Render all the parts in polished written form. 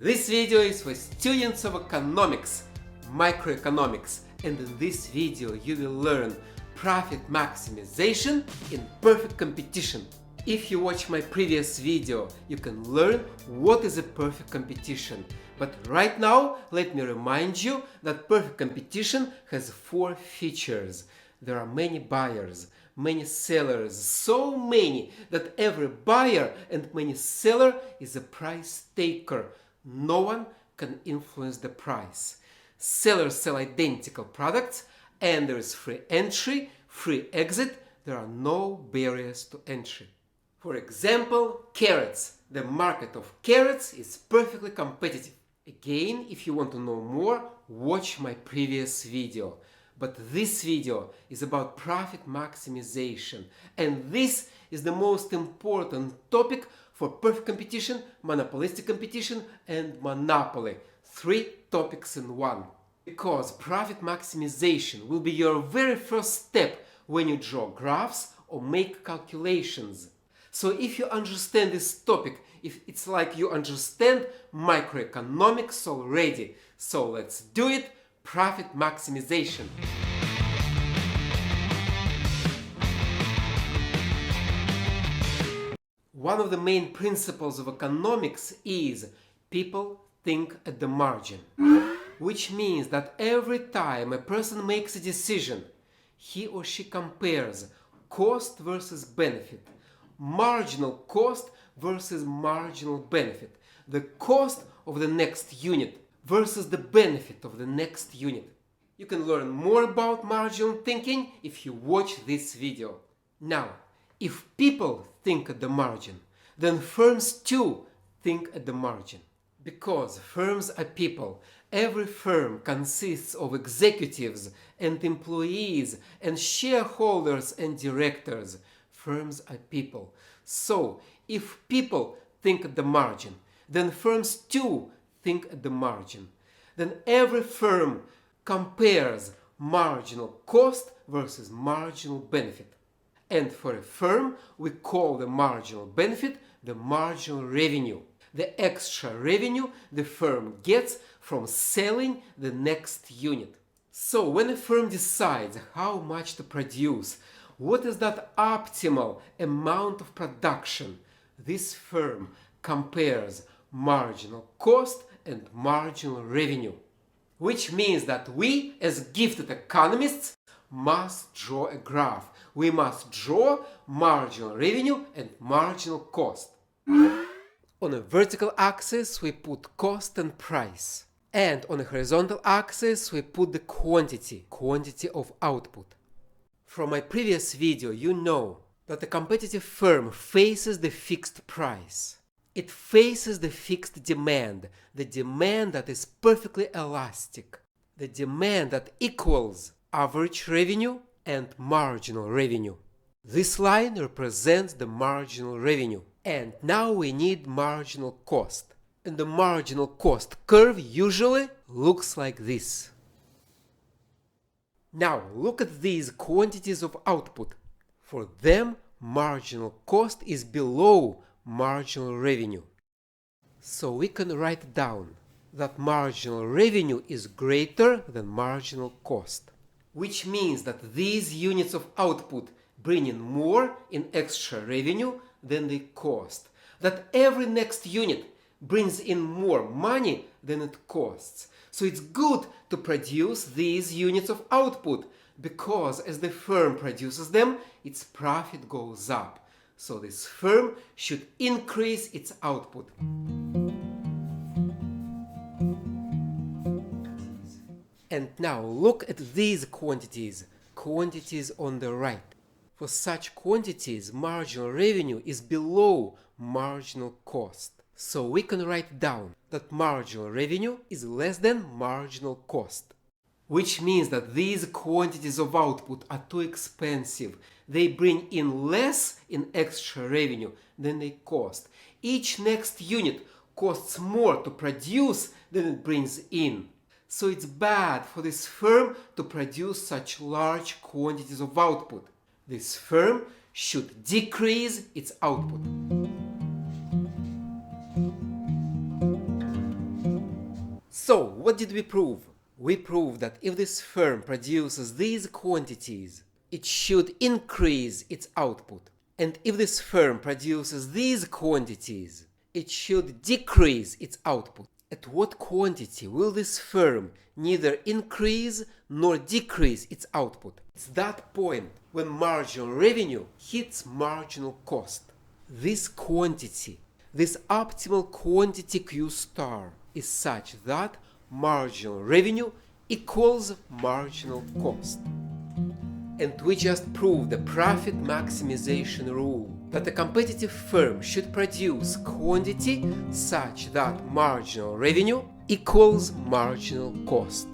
This video is for students of economics, microeconomics, and in this video you will learn profit maximization in perfect competition. If you watch my previous video, you can learn what is a perfect competition. But right now, let me remind you that perfect competition has 4 features. There are many buyers, many sellers, so many that every buyer and many seller is a price taker. No one can influence the price. Sellers sell identical products and there is free entry, free exit. There are no barriers to entry. For example, carrots. The market of carrots is perfectly competitive. Again, if you want to know more, watch my previous video. But this video is about profit maximization, and this is the most important topic for perfect competition, monopolistic competition, and monopoly. 3 topics in one. Because profit maximization will be your very first step when you draw graphs or make calculations. So if you understand this topic, if it's like you understand microeconomics already. So let's do it. Profit maximization. One of the main principles of economics is people think at the margin, which means that every time a person makes a decision, he or she compares cost versus benefit, marginal cost versus marginal benefit, the cost of the next unit versus the benefit of the next unit. You can learn more about marginal thinking if you watch this video. Now, if people think at the margin, then firms too think at the margin. Because firms are people, every firm consists of executives and employees and shareholders and directors. Firms are people. So, if people think at the margin, then firms too think at the margin. Then every firm compares marginal cost versus marginal benefit. And for a firm, we call the marginal benefit the marginal revenue, the extra revenue the firm gets from selling the next unit. So when a firm decides how much to produce, what is that optimal amount of production, this firm compares marginal cost and marginal revenue. Which means that we, as gifted economists, must draw a graph. We must draw marginal revenue and marginal cost. On a vertical axis, we put cost and price. And on a horizontal axis, we put the quantity of output. From my previous video, you know that a competitive firm faces the fixed price. It faces the fixed demand, the demand that is perfectly elastic, the demand that equals average revenue and marginal revenue. This line represents the marginal revenue. And now we need marginal cost. And the marginal cost curve usually looks like this. Now look at these quantities of output. For them, marginal cost is below marginal revenue. So we can write down that marginal revenue is greater than marginal cost. Which means that these units of output bring in more in extra revenue than they cost. That every next unit brings in more money than it costs. So it's good to produce these units of output because as the firm produces them, its profit goes up. So this firm should increase its output. And now look at these quantities on the right. For such quantities, marginal revenue is below marginal cost. So we can write down that marginal revenue is less than marginal cost. Which means that these quantities of output are too expensive. They bring in less in extra revenue than they cost. Each next unit costs more to produce than it brings in. So it's bad for this firm to produce such large quantities of output. This firm should decrease its output. So, what did we prove? We proved that if this firm produces these quantities, it should increase its output. And if this firm produces these quantities, it should decrease its output. At what quantity will this firm neither increase nor decrease its output? It's that point when marginal revenue hits marginal cost. This quantity, this optimal quantity Q star, is such that marginal revenue equals marginal cost. And we just proved the profit maximization rule, that a competitive firm should produce quantity such that marginal revenue equals marginal cost.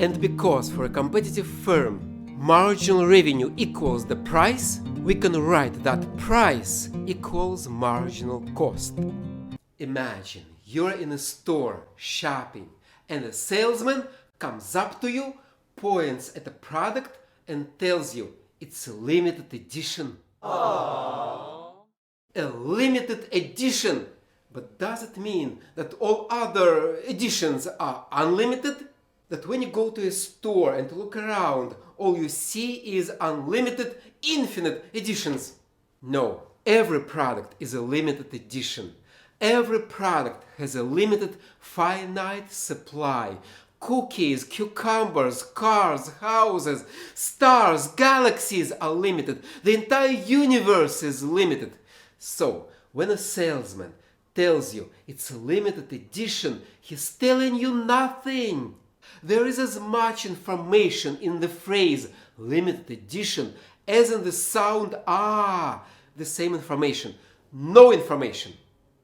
And because for a competitive firm marginal revenue equals the price, we can write that price equals marginal cost. Imagine you're in a store shopping and a salesman comes up to you, points at a product and tells you it's a limited edition. Aww. A limited edition! But does it mean that all other editions are unlimited? That when you go to a store and look around, all you see is unlimited, infinite editions? No, every product is a limited edition. Every product has a limited, finite supply. Cookies, cucumbers, cars, houses, stars, galaxies are limited. The entire universe is limited. So, when a salesman tells you it's a limited edition, he's telling you nothing. There is as much information in the phrase limited edition as in the sound ah, the same information. No information.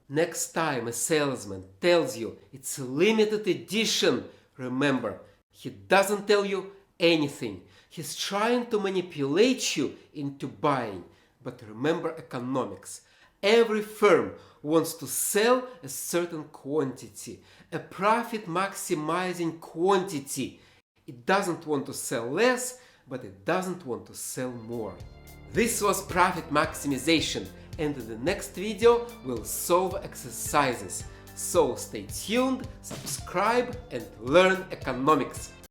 Next time a salesman tells you it's a limited edition, remember, he doesn't tell you anything. He's trying to manipulate you into buying. But remember economics. Every firm wants to sell a certain quantity, a profit maximizing quantity. It doesn't want to sell less, but it doesn't want to sell more. This was profit maximization, and in the next video we'll solve exercises. So stay tuned, subscribe and learn economics.